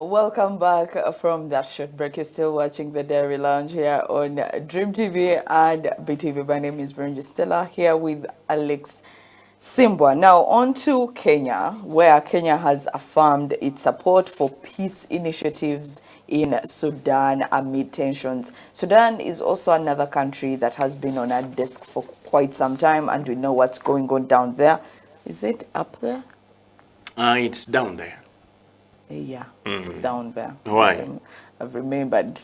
Welcome back from that short break. You're still watching the Dairy Lounge here on Dream TV and BTV. My name is Bridget Stella here with Alex Simbwa. Now on to Kenya, where Kenya has affirmed its support for peace initiatives in Sudan amid tensions. Sudan is also another country that has been on our desk for quite some time, and we know what's going on down there. Is it up there? It's down there. Yeah, it's down there. Why? I've remembered.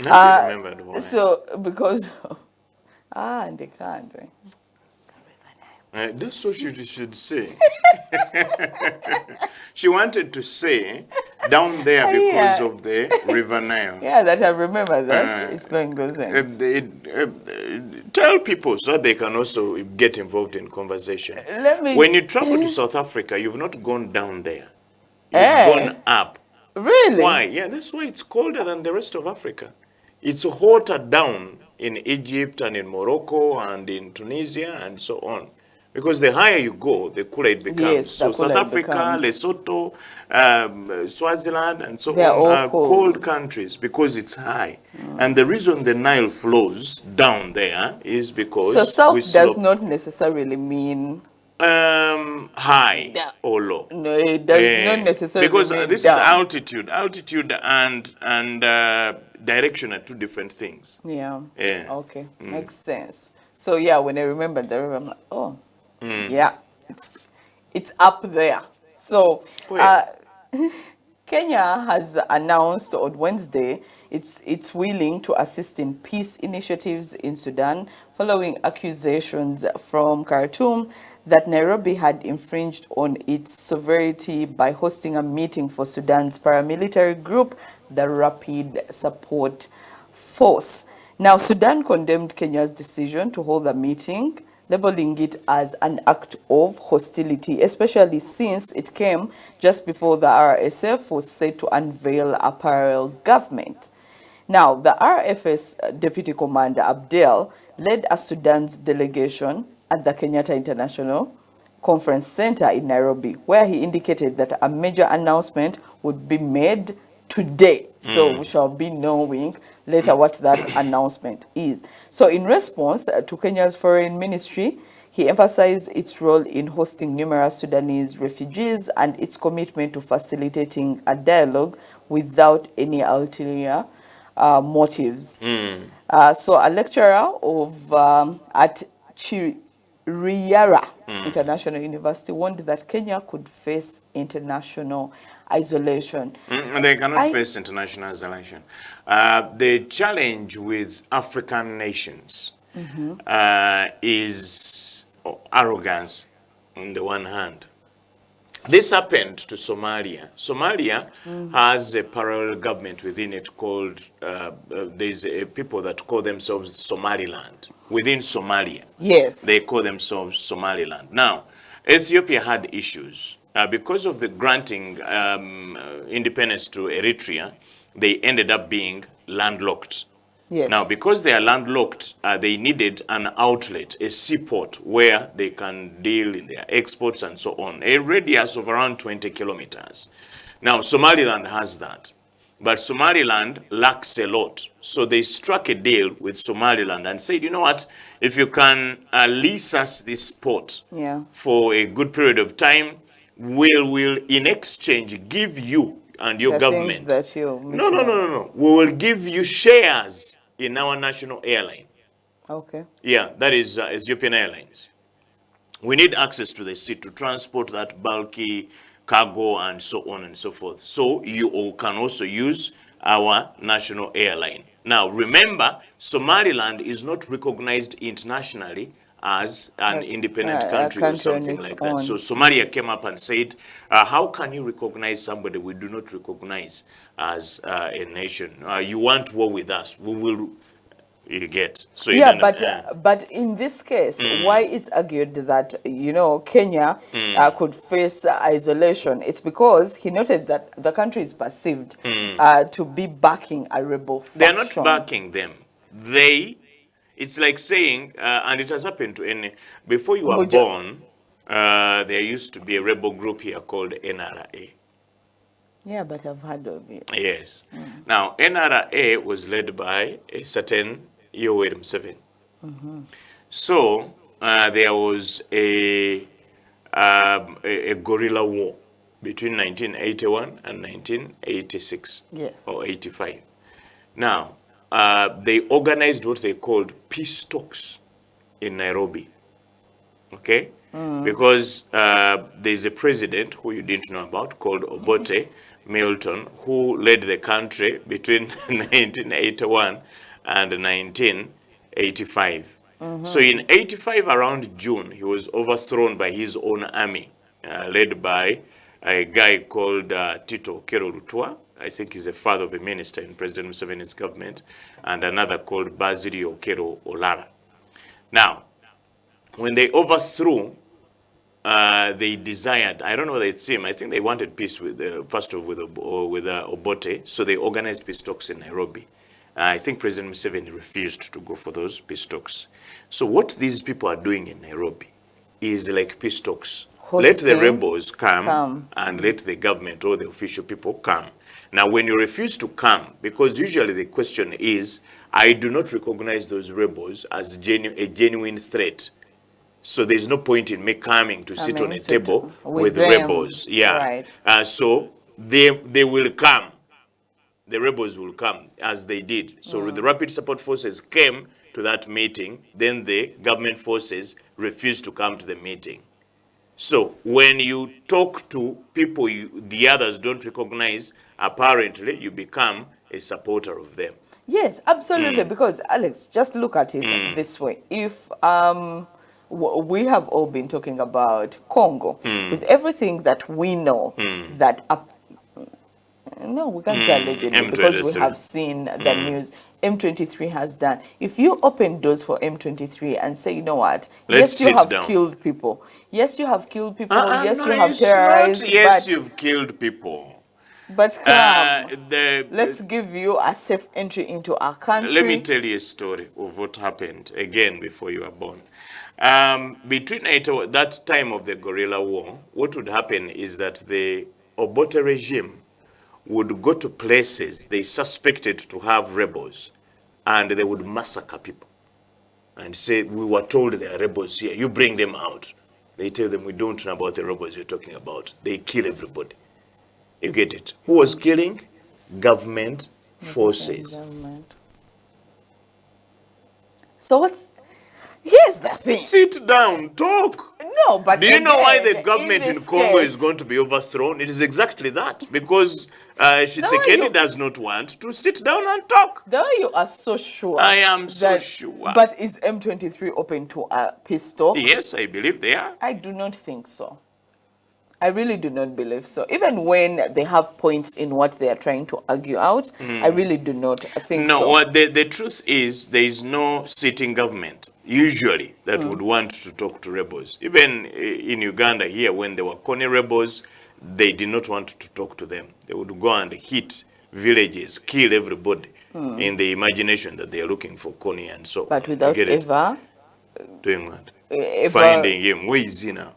Now you remembered why. So, because, and they can't. That's what she should say. She wanted to say down there because of the River Nile. Yeah, that I remember that. It's going good sense. Tell people so that they can also get involved in conversation. When you travel to South Africa, you've not gone down there. You've gone up. Really? Why? Yeah, that's why it's colder than the rest of Africa. It's hotter down in Egypt and in Morocco and in Tunisia and so on. Because the higher you go, the cooler it becomes. Yes, so South Africa, Lesotho, Swaziland, and so on are cold countries because it's high. And the reason the Nile flows down there is because so south does not necessarily mean high or low. No, it does not necessarily because mean this down. is altitude and direction are two different things. Yeah. Okay, makes sense. So yeah, when I remember the river, I'm like, oh, yeah, it's up there. So Kenya has announced on Wednesday it's willing to assist in peace initiatives in Sudan following accusations from Khartoum that Nairobi had infringed on its sovereignty by hosting a meeting for Sudan's paramilitary group, the Rapid Support Force. Now, Sudan condemned Kenya's decision to hold the meeting, labeling it as an act of hostility, especially since it came just before the RSF was set to unveil a parallel government. Now, the RFS Deputy Commander Abdel led a Sudan's delegation at the Kenyatta International Conference Center in Nairobi, where he indicated that a major announcement would be made today. So we shall be knowing later what that announcement is. So in response to Kenya's foreign ministry, he emphasized its role in hosting numerous Sudanese refugees and its commitment to facilitating a dialogue without any ulterior motives. So a lecturer of at Riara International University warned that Kenya could face international isolation. They cannot face international isolation. The challenge with African nations is arrogance on the one hand. This happened to Somalia. Somalia has a parallel government within it called, there's people that call themselves Somaliland. Within Somalia, yes, they call themselves Somaliland. Now, Ethiopia had issues. Because of the granting independence to Eritrea, they ended up being landlocked. Yes. Now, because they are landlocked, they needed an outlet, a seaport, where they can deal in their exports and so on, a radius of around 20 kilometers. Now, Somaliland has that. But Somaliland lacks a lot. So they struck a deal with Somaliland and said, you know what, if you can lease us this port for a good period of time, we'll in exchange give you and your government. That you no. We will give you shares in our national airline. Okay. Yeah, that is Ethiopian Airlines. We need access to the sea to transport that bulky cargo and so on and so forth. So you can also use our national airline. Now, remember, Somaliland is not recognized internationally as an independent country or something like that. So Somalia came up and said, how can you recognize somebody we do not recognize as a nation? You want war with us, we will. You get. So but in this case, why it's argued that Kenya could face isolation, it's because he noted that the country is perceived to be backing a rebel faction. They are not backing them. It's like saying, and it has happened to any. Before you were born, there used to be a rebel group here called NRA. Yeah, but I've heard of it. Yes. Now, NRA was led by a certain Yoweri Museveni. So there was a guerrilla war between 1981 and 1986 Yes. or 85. Now, they organized what they called peace talks in Nairobi. Okay? Because there's a president who you didn't know about called Obote Milton, who led the country between 1981 and 1985. So in 85, around June, he was overthrown by his own army, led by a guy called Tito Okello Lutwa. I think he's the father of a minister in President Museveni's government, and another called Basilio Okello Olara. Now, when they overthrew, they desired, I don't know whether it's him, I think they wanted peace with, first of all, with Obote, so they organized peace talks in Nairobi. I think President Museveni refused to go for those peace talks. So what these people are doing in Nairobi is like peace talks. Let the rebels come and let the government or the official people come. Now, when you refuse to come, because usually the question is, I do not recognize those rebels as a genuine threat. So there's no point in me coming to sit on a table with rebels. Yeah. Right. So they will come. The rebels will come, as they did. So the Rapid Support Forces came to that meeting. Then the government forces refused to come to the meeting. So when you talk to people the others don't recognize, apparently you become a supporter of them. Yes, absolutely. Because, Alex, just look at it this way. If we have all been talking about Congo, with everything that we know, that no, we can't say allegedly because we have seen the news M23 has done. If you open doors for M23 and say, you know what, yes, you have killed people. Yes, you have killed people. Yes, you have terrorized. Yes, you've killed people. But let's give you a safe entry into our country. Let me tell you a story of what happened again before you were born. Between that time of the guerrilla war, what would happen is that the Obote regime would go to places they suspected to have rebels, and they would massacre people and say, we were told there are rebels here, you bring them out. They tell them, we don't know about the rebels you're talking about. They kill everybody. You get it? Who was killing? Government forces. So here's the thing. Sit down, talk. No, but do you know why the government in Congo is going to be overthrown? It is exactly that. Because Tshisekedi does not want to sit down and talk. The way you are so sure. I am so sure. But is M23 open to a peace talk? Yes, I believe they are. I do not think so. I really do not believe so. Even when they have points in what they are trying to argue out, I really do not think so. No, the truth is there is no sitting government, usually, that would want to talk to rebels. Even in Uganda here, when there were Kony rebels, they did not want to talk to them. They would go and hit villages, kill everybody in the imagination that they are looking for Kony and so on. But without ever... Doing what? Finding him. Where is he now?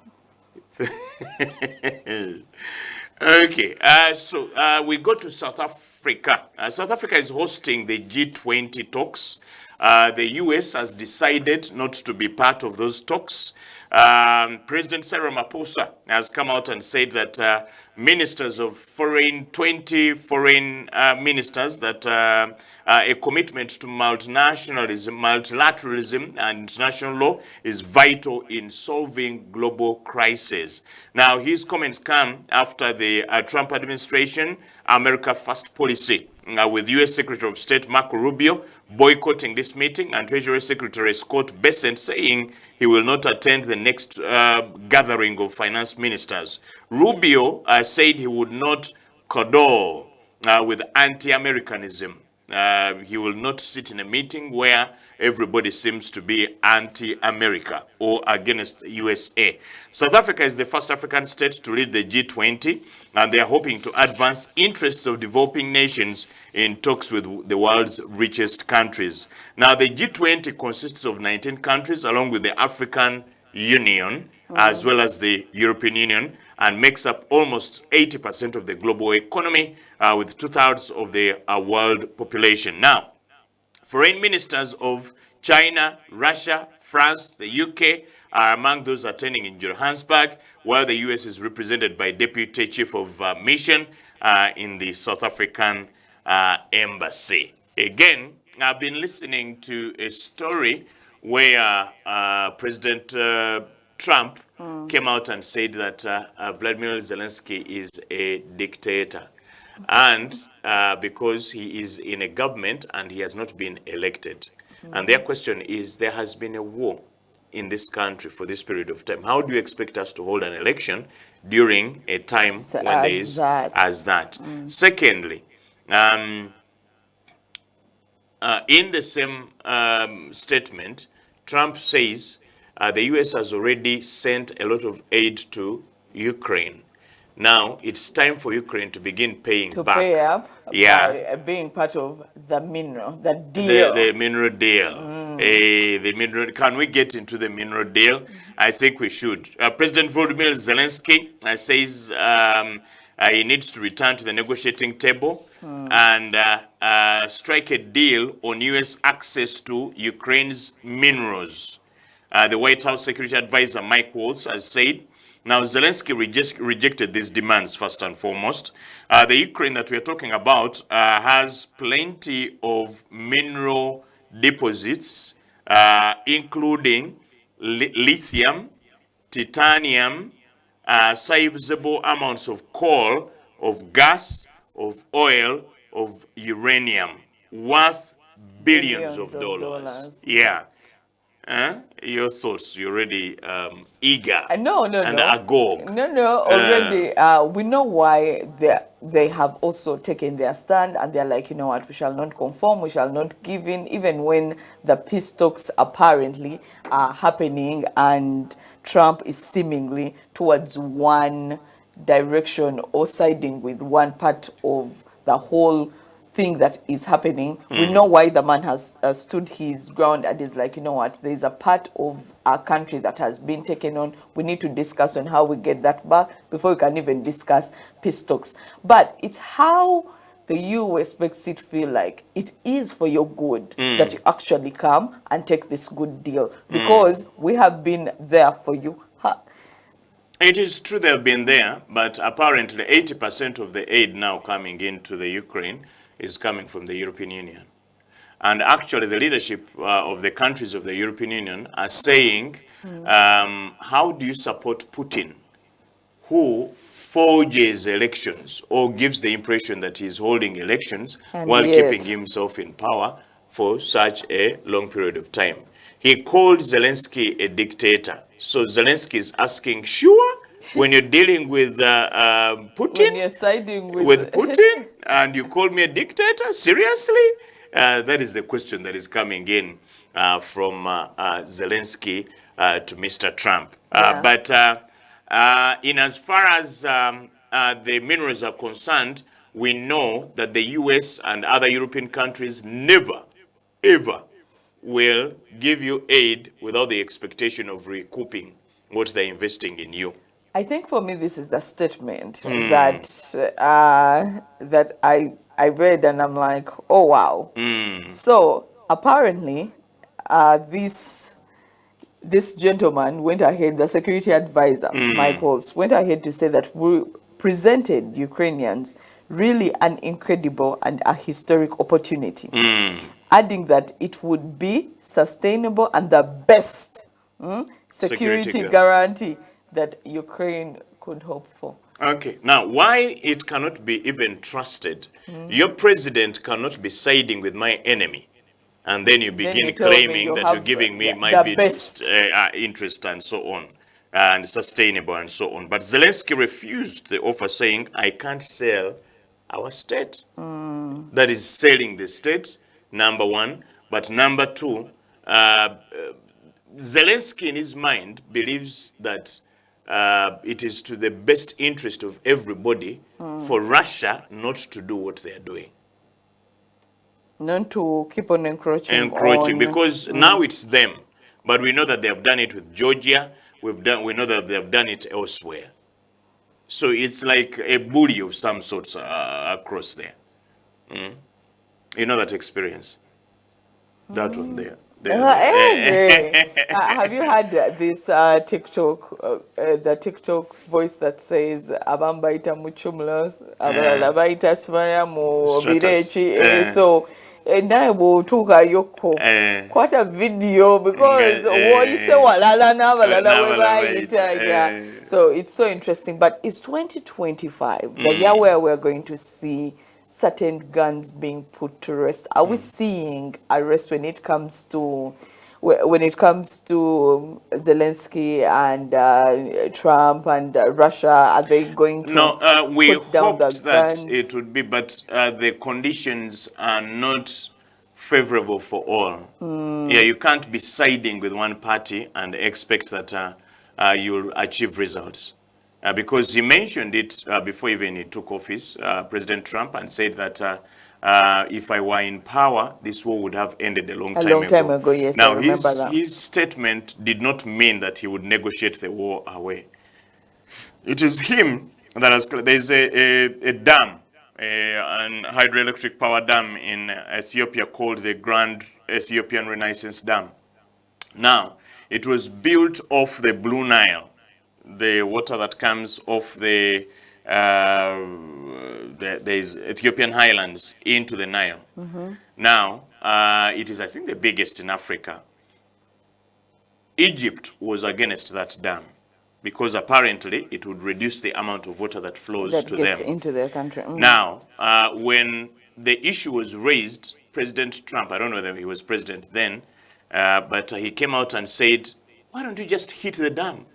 Okay, so we go to South Africa. South Africa is hosting the G20 talks. The US has decided not to be part of those talks. President Cyril Ramaphosa has come out and said that ministers of 20 foreign ministers, that a commitment to multilateralism and international law is vital in solving global crises. Now, his comments come after the Trump administration America First policy, with U.S. Secretary of State Marco Rubio boycotting this meeting and Treasury Secretary Scott Bessent saying he will not attend the next gathering of finance ministers. Rubio said he would not condole with anti-Americanism. He will not sit in a meeting where everybody seems to be anti-America or against USA. South Africa is the first African state to lead the G20, and they are hoping to advance interests of developing nations in talks with the world's richest countries. Now, the G20 consists of 19 countries, along with the African Union, as well as the European Union, and makes up almost 80% of the global economy, with 2/3 of the world population. Now, foreign ministers of China, Russia, France, the UK are among those attending in Johannesburg, while the US is represented by Deputy Chief of Mission in the South African Embassy. Again, I've been listening to a story where President Trump came out and said that Vladimir Zelensky is a dictator. And because he is in a government and he has not been elected. And their question is, there has been a war in this country for this period of time. How do you expect us to hold an election during a time when there is as that? Secondly, in the same statement, Trump says the US has already sent a lot of aid to Ukraine. Now it's time for Ukraine to begin paying back. Pay up Yeah. by being part of the mineral, the deal. The mineral deal. The mineral. Can we get into the mineral deal? I think we should. President Volodymyr Zelensky says he needs to return to the negotiating table and strike a deal on U.S. access to Ukraine's minerals. The White House Security Advisor Mike Waltz has said. Now, Zelensky rejected these demands first and foremost. The Ukraine that we're talking about has plenty of mineral deposits, including lithium, titanium, sizable amounts of coal, of gas, of oil, of uranium, worth billions of dollars. Yeah. Your thoughts, you're already eager and agog. Already we know why they have also taken their stand, and they're like, you know what, we shall not conform, we shall not give in, even when the peace talks apparently are happening and Trump is seemingly towards one direction or siding with one part of the whole thing that is happening. We know why the man has stood his ground and is like, you know what, there's a part of our country that has been taken on. We need to discuss on how we get that back before we can even discuss peace talks. But it's how the US makes it feel like it is for your good that you actually come and take this good deal, because we have been there for you. It is true they've been there, but apparently 80% of the aid now coming into the Ukraine is coming from the European Union. And actually the leadership of the countries of the European Union are saying, how do you support Putin, who forges elections or gives the impression that he's holding elections while keeping himself in power for such a long period of time? He called Zelensky a dictator. So Zelensky is asking, sure, when you're dealing with Putin, when you're siding with Putin, and you call me a dictator? Seriously? That is the question that is coming in from Zelensky to Mr. Trump. But in as far as the minerals are concerned, we know that the US and other European countries never, ever will give you aid without the expectation of recouping what they're investing in you. I think for me, this is the statement that that I read, and I'm like, oh wow. So apparently, this gentleman went ahead, the security advisor, Mike Waltz, went ahead to say that we presented Ukrainians really an incredible and a historic opportunity, adding that it would be sustainable and the best security guarantee that Ukraine could hope for. Okay, now why it cannot be even trusted? Your president cannot be siding with my enemy, and then you begin claiming that you're giving me my best interest and so on, and sustainable and so on. But Zelensky refused the offer, saying, I can't sell our state. That is selling the state, number one. But number two, Zelensky in his mind believes that it is to the best interest of everybody for Russia not to do what they are doing. Not to keep on encroaching. Because now it's them. But we know that they have done it with Georgia. We know that they have done it elsewhere. So it's like a bully of some sorts across there. You know that experience? That one there. Anyway, have you had this TikTok, the TikTok voice that says abambaita muchumulos, abalala baita sibaya mu Stratus. birechi. So naye bw'otuuka yokko kwata video because woyise walala n'abalala we bayita. Yeah. So it's so interesting. But it's 2025, the year where we're going to see certain guns being put to rest. Are we seeing arrest when it comes to Zelensky and Trump and Russia? Are they going to we put down the hoped that guns? it would be, but the conditions are not favorable for all. Yeah, you can't be siding with one party and expect that you'll achieve results. Because he mentioned it before even he took office, President Trump, and said that if I were in power, this war would have ended a long time ago. Yes, now, I remember that. His statement did not mean that he would negotiate the war away. It is him that has, there's a dam, an hydroelectric power dam in Ethiopia called the Grand Ethiopian Renaissance Dam. Now, it was built off the Blue Nile, the water that comes off there's Ethiopian highlands into the Nile. Now, it is, I think, the biggest in Africa. Egypt was against that dam because apparently it would reduce the amount of water that flows to them. Into their country. Now, when the issue was raised, President Trump, I don't know whether he was president then, but he came out and said, why don't you just hit the dam?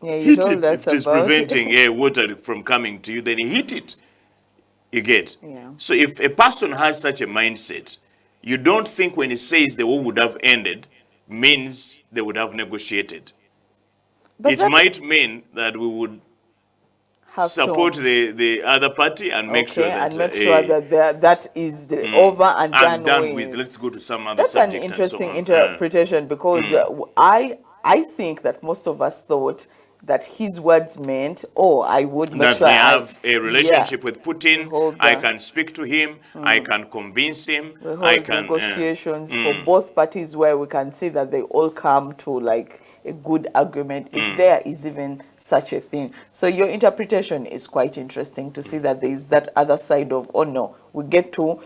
Yeah, you Hit it if it is about preventing water from coming to you, then hit it. You get? Yeah. So if a person has such a mindset, you don't think when he says the war would have ended, means they would have negotiated. But it might mean that we would support the other party and make sure that that is over and done with. Let's go to some other subject. That's an interesting interpretation because I think that most of us thought that his words meant, I would make sure I have a relationship with Putin. I can speak to him. I can convince him. I can negotiations for both parties where we can see that they all come to like a good agreement, if there is even such a thing. So your interpretation is quite interesting to see that there is that other side of, oh no, we get to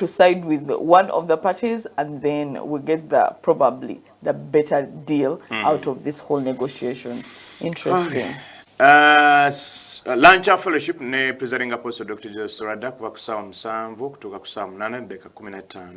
side with one of the parties and then we get probably the better deal out of this whole negotiations. Interesting. Lunch fellowship ne presiding apostle Dr. Joseph Sorada kuva ku saa 7 kutuuka ku saa 8 dakika 15.